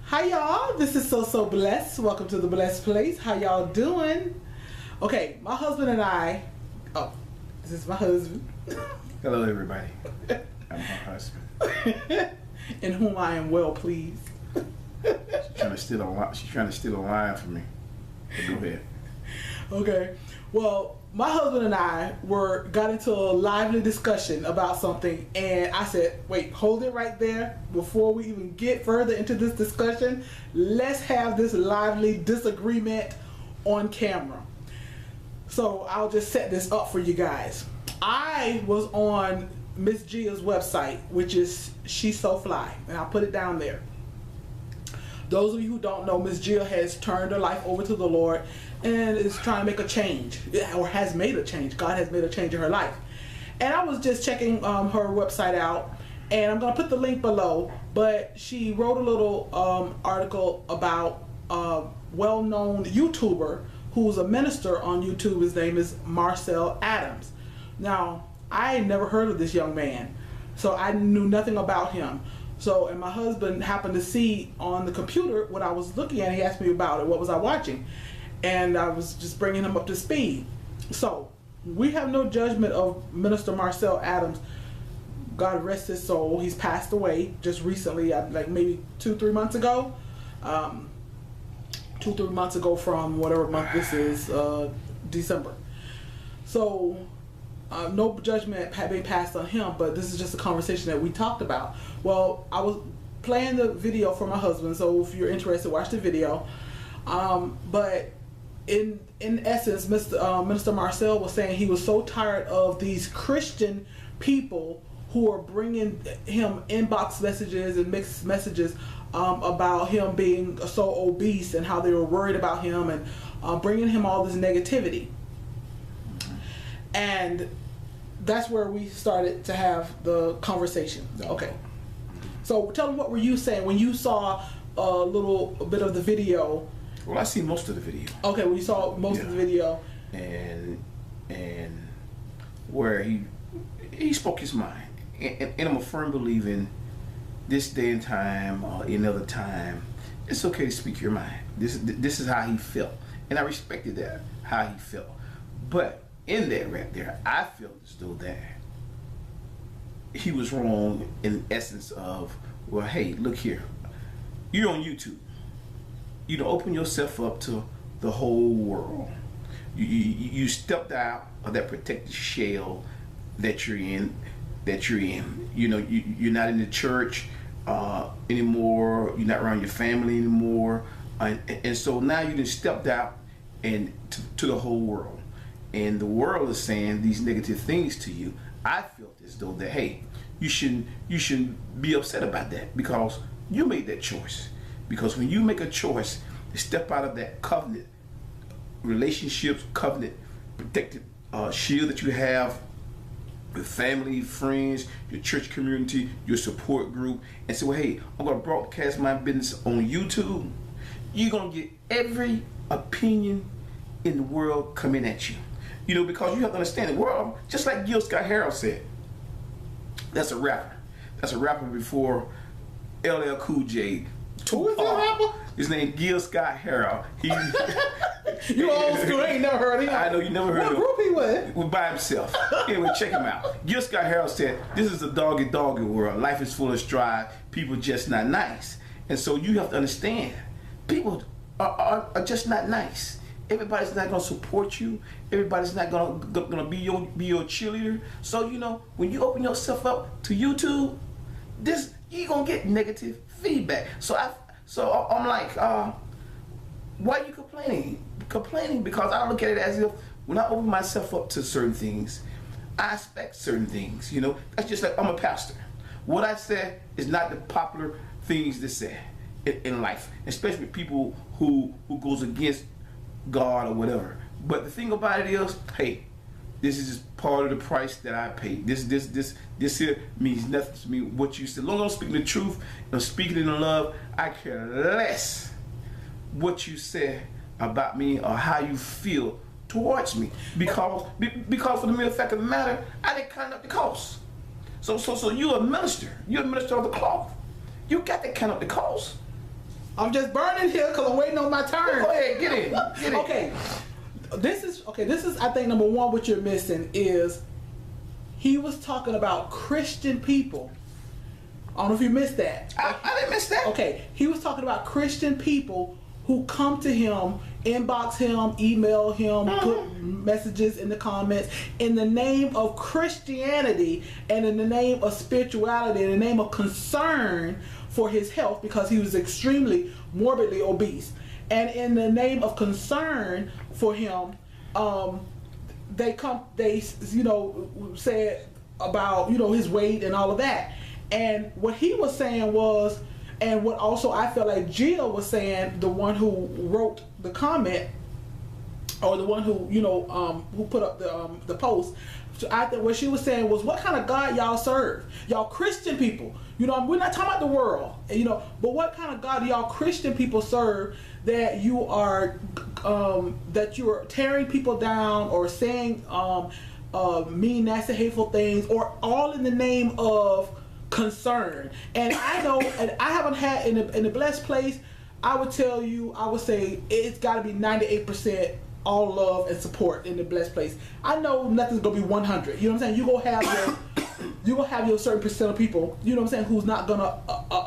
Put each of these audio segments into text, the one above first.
Hi y'all, this is So Blessed. Welcome to the Blessed Place. How y'all doing? Okay, my husband and I, this is my husband. Hello everybody. I'm her husband. In whom I am well pleased. She's trying to steal a line from me. But go ahead. Okay. Well, my husband and I got into a lively discussion about something, and I said, wait, hold it right there. Before we even get further into this discussion, let's have this lively disagreement on camera. So I'll just set this up for you guys. I was on Miss Gia's website, which is She's So Fly, and I'll put it down there. Those of you who don't know, Miss Gia has turned her life over to the Lord and is trying to make a change, or has made a change. God has made a change in her life. And I was just checking her website out, and I'm going to put the link below, but she wrote a little article about a well-known YouTuber who's a minister on YouTube. His name is Marcel Adams. Now, I never heard of this young man, so I knew nothing about him. So, and my husband happened to see on the computer what I was looking at. He asked me about it. What was I watching? And I was just bringing him up to speed. So, we have no judgment of Minister Marcel Adams. God rest his soul. He's passed away just recently, like maybe 2-3 months ago. 2-3 months ago from whatever month this is, December. So, no judgment had been passed on him, but this is just a conversation that we talked about. Well, I was playing the video for my husband, so if you're interested, watch the video. But in essence, Minister Marcel was saying he was so tired of these Christian people who are bringing him inbox messages and mixed messages about him being so obese and how they were worried about him and bringing him all this negativity. And that's where we started to have the conversation. Okay. So tell me, what were you saying when you saw a little bit of the video? Well, I see most of the video. Okay, when you saw most of the video. And where he spoke his mind. And I'm a firm believer in this day and time or another time, it's okay to speak your mind. This is how he felt. And I respected that, how he felt. But in that right there, I feel as though that he was wrong in essence of, well, hey, look here, you're on YouTube. You don't open yourself up to the whole world. You stepped out of that protected shell that you're in. You know, you're not in the church anymore. You're not around your family anymore, and so now you just stepped out and to the whole world. And the world is saying these negative things to you. I felt as though that, hey, you shouldn't be upset about that because you made that choice. Because when you make a choice to step out of that covenant relationships, covenant protected shield that you have with family, friends, your church community, your support group, and say, well, hey, I'm gonna broadcast my business on YouTube, you're gonna get every opinion in the world coming at you. You know, because you have to understand the world, just like Gil Scott-Heron said, that's a rapper. That's a rapper before LL Cool J. Who is that rapper? His name Gil Scott-Heron. You old school, ain't never heard of him. I know you never heard of him. What group he with? By himself. Anyway, check him out. Gil Scott-Heron said, this is a doggy world. Life is full of strife. People just not nice. And so you have to understand, people are just not nice. Everybody's not gonna support you. Everybody's not gonna be your cheerleader. So you know, when you open yourself up to YouTube, you're gonna get negative feedback. So I'm like, why are you complaining? Complaining because I look at it as if when I open myself up to certain things, I expect certain things. You know, that's just like I'm a pastor. What I say is not the popular things to say in life, especially people who goes against God or whatever. But the thing about it is, hey, this is just part of the price that I paid. This here means nothing to me. What you said, as long as I'm speaking the truth and I'm speaking in love, I care less what you say about me or how you feel towards me. Because for the mere fact of the matter, I didn't count up the cost. So you're a minister. You're a minister of the cloth. You got to count up the cost. I'm just burning here because I'm waiting on my turn. Go ahead, get in. Get in. Okay. This is I think number one what you're missing is he was talking about Christian people. I don't know if you missed that. I didn't miss that. Okay. He was talking about Christian people who come to him, inbox him, email him, put messages in the comments in the name of Christianity and in the name of spirituality, in the name of concern for his health because he was extremely morbidly obese. And in the name of concern for him, they said about, his weight and all of that. And what he was saying was, and what also I felt like Gia was saying, the one who wrote the comment, or the one who who put up the post. So I think what she was saying was, what kind of God y'all serve? Y'all Christian people. We're not talking about the world. But what kind of God do y'all Christian people serve that you are tearing people down or saying mean, nasty, hateful things, or all in the name of concern? And I know, and I haven't had in a blessed place, I would say it's got to be 98% all love and support in the blessed place. I know nothing's gonna be 100. You know what I'm saying? You gonna have your certain percent of people, you know what I'm saying, who's not gonna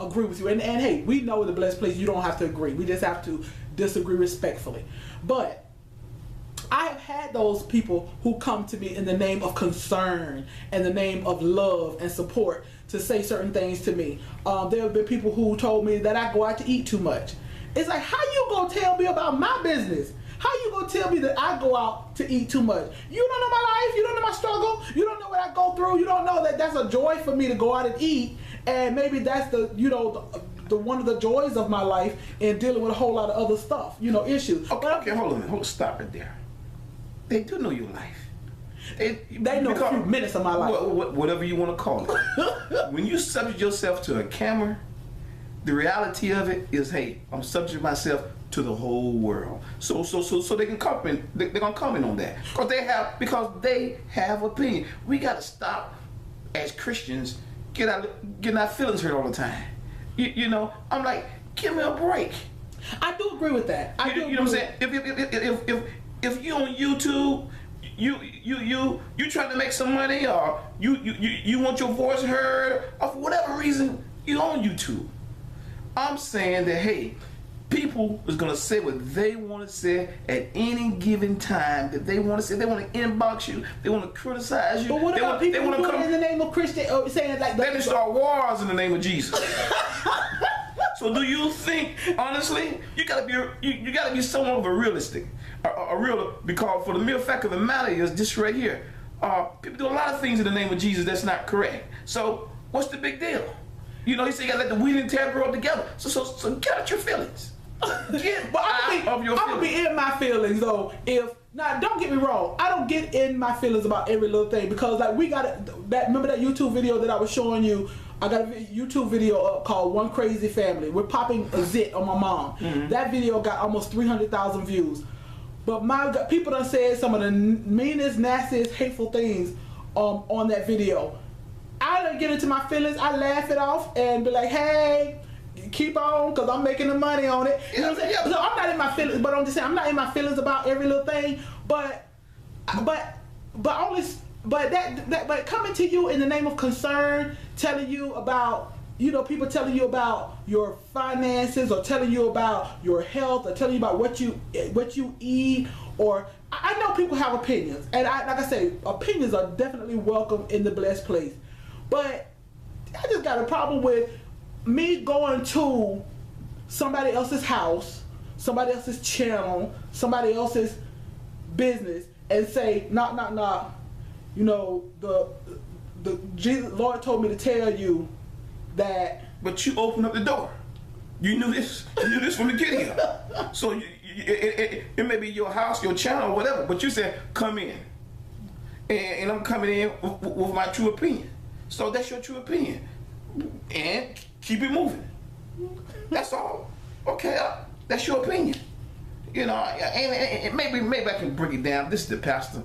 agree with you. And hey, we know in the blessed place you don't have to agree. We just have to disagree respectfully. But I have had those people who come to me in the name of concern and the name of love and support to say certain things to me. There have been people who told me that I go out to eat too much. It's like, how you gonna tell me about my business? How you gonna tell me that I go out to eat too much? You don't know my life. You don't know my struggle. You don't know what I go through. You don't know that that's a joy for me to go out and eat. And maybe that's the one of the joys of my life in dealing with a whole lot of other stuff, issues. Okay, hold on, stop it there. They do know your life. They know a few minutes of my life. Whatever you want to call it. When you subject yourself to a camera, the reality of it is, hey, I'm subjecting myself to the whole world. So they can comment. They're gonna comment on that because they have opinion. We gotta stop as Christians getting our feelings hurt all the time. I'm like, give me a break. I do agree with that. You know what I'm saying? If you on YouTube, you trying to make some money, or you want your voice heard, or for whatever reason you on YouTube, I'm saying that, hey, people is gonna say what they want to say at any given time that they want to say. They want to inbox you. They want to criticize you. But what about people who do it in the name of Christian, saying like they can start wars in the name of Jesus? So do you think, honestly, you gotta be somewhat of a realistic, because for the mere fact of the matter is this right here. People do a lot of things in the name of Jesus that's not correct. So what's the big deal? He said you gotta let the wheat and tear grow together. So get out your feelings. I'm gonna be in my feelings though. Don't get me wrong, I don't get in my feelings about every little thing, because like remember that YouTube video that I was showing you? I got a YouTube video up called One Crazy Family. We're popping a zit on my mom. Mm-hmm. That video got almost 300,000 views. But people done said some of the meanest, nastiest, hateful things on that video. I don't get into my feelings. I laugh it off and be like, hey, keep on, because I'm making the money on it. You know what I'm saying? So I'm not in my feelings, but I'm just saying I'm not in my feelings about every little thing. But coming to you in the name of concern, telling you about, people telling you about your finances, or telling you about your health, or telling you about what you eat, or I know people have opinions, and like I say, opinions are definitely welcome in the blessed place. But I just got a problem with me going to somebody else's house, somebody else's channel, somebody else's business, and say, nah, the Jesus, Lord told me to tell you that. But you opened up the door. You knew this. You knew this from the get go. So it may be your house, your channel, or whatever. But you said, come in, and I'm coming in with my true opinion. So that's your true opinion, and keep it moving. That's all. Okay, that's your opinion. And maybe I can break it down. This is the pastor.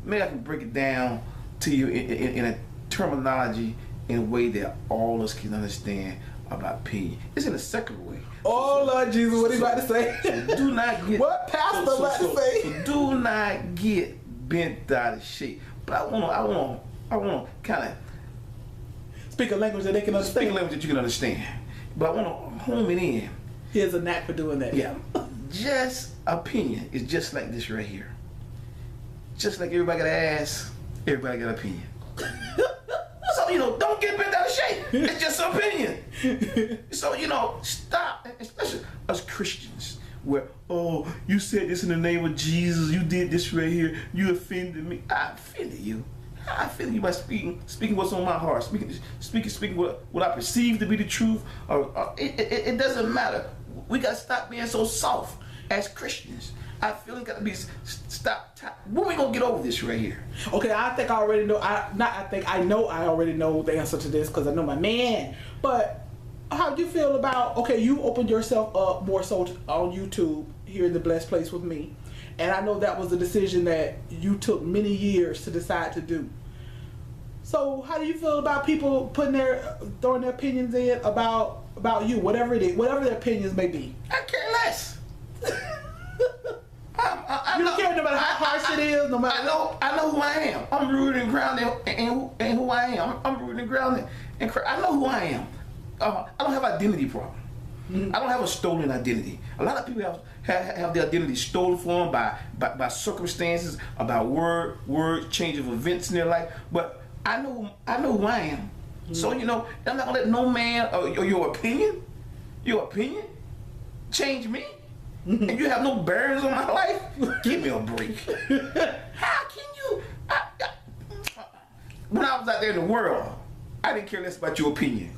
Maybe I can break it down to you in a terminology in a way that all of us can understand. about opinion. It's in a secular way. Oh Lord Jesus, what are you about to say? So do not get What pastor about to say? So do not get bent out of shape. But I wanna kind of Speak a language that they can speak a understand. language that you can understand. But I wanna home it in. He has a knack for doing that. Yeah. Just opinion is just like this right here. Just like everybody got an ass, everybody got an opinion. So, don't get bent out of shape. It's just an opinion. So, stop, especially us Christians, where, oh, you said this in the name of Jesus, you did this right here, you offended me. I offended you. I offended you by speaking what's on my heart, speaking what I perceive to be the truth. It doesn't matter. We got to stop being so soft as Christians. I feel it got to be stop. When we gonna get over this right here? Okay, I think I already know. I know I already know the answer to this because I know my man. But how do you feel about? Okay, you opened yourself up more so on YouTube here in the Blessed Place with me, and I know that was a decision that you took many years to decide to do. So how do you feel about people throwing their opinions in about you, whatever it is, whatever their opinions may be? I care less. You don't care no matter how harsh it is, no matter. I know who I am. I'm rooted and grounded in who I am. I'm rooted and grounded in Christ. I know who I am. I don't have identity problem. Mm-hmm. I don't have a stolen identity. A lot of people have their identity stolen from them by circumstances, about word change of events in their life. But I know who I am. Mm-hmm. So I'm not gonna let no man or your opinion change me. And you have no bearings on my life? Give me a break. How can you? When I was out there in the world, I didn't care less about your opinion.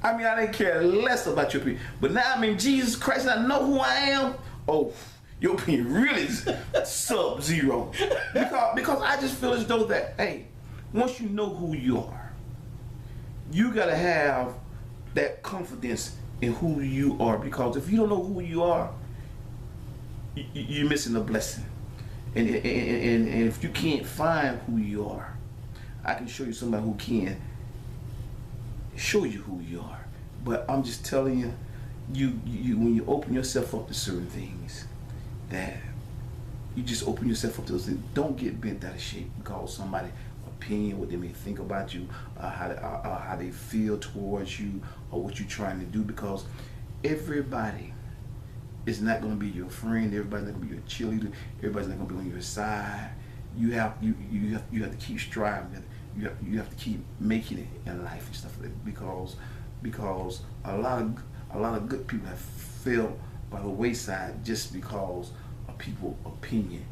I didn't care less about your opinion. But now I'm in Jesus Christ and I know who I am. Oh, your opinion really is sub-zero. Because I just feel as though that, hey, once you know who you are, you got to have that confidence in who you are. Because if you don't know who you are, you're missing a blessing. And if you can't find who you are, I can show you somebody who can show you who you are. But I'm just telling you, you when you open yourself up to certain things, that you just open yourself up to those things. Don't get bent out of shape because somebody opinion, what they may think about you, how they feel towards you, or what you're trying to do. Because everybody is not going to be your friend. Everybody's not going to be your cheerleader. Everybody's not going to be on your side. You have to keep striving. You have to keep making it in life and stuff like that, because a lot of good people have fell by the wayside just because of people's opinion.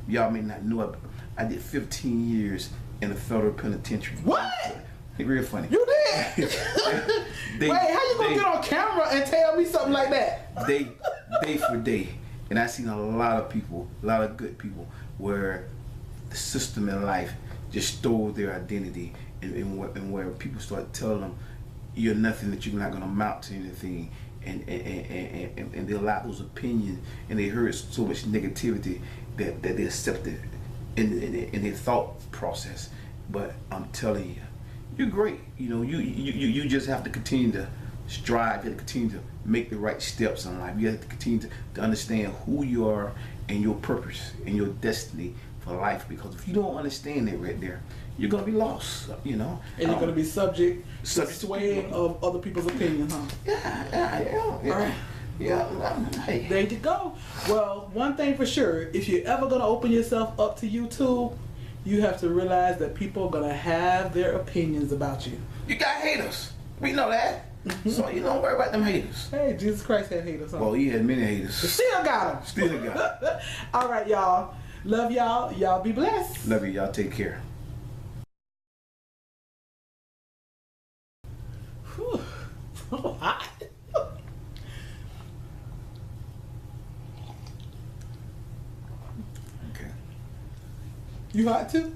Y'all may not know, I did 15 years in a federal penitentiary. What? It's real funny. You did? Wait, how you gonna get on camera and tell me something like that? Day for day. And I seen a lot of people, a lot of good people, where the system in life just stole their identity, and where people start telling them you're nothing, that you're not gonna amount to anything, and they allow those opinions, and they heard so much negativity that they accepted in their thought process. But I'm telling you, you're great. You just have to continue to strive. You have to continue to make the right steps in life. You have to continue to understand who you are and your purpose and your destiny for life. Because if you don't understand that right there, you're gonna be lost. And you're gonna be subject to swaying of other people's opinions, huh? Yeah. Hey. There you go. Well, one thing for sure, if you're ever gonna open yourself up to YouTube, you have to realize that people are gonna have their opinions about you. You got haters. We know that. So you don't worry about them haters. Hey, Jesus Christ had haters, huh? Well, he had many haters. Still got them. Still got them. All right, y'all. Love y'all. Y'all be blessed. Love you. Y'all take care. Whew. So hot. Okay. You hot too?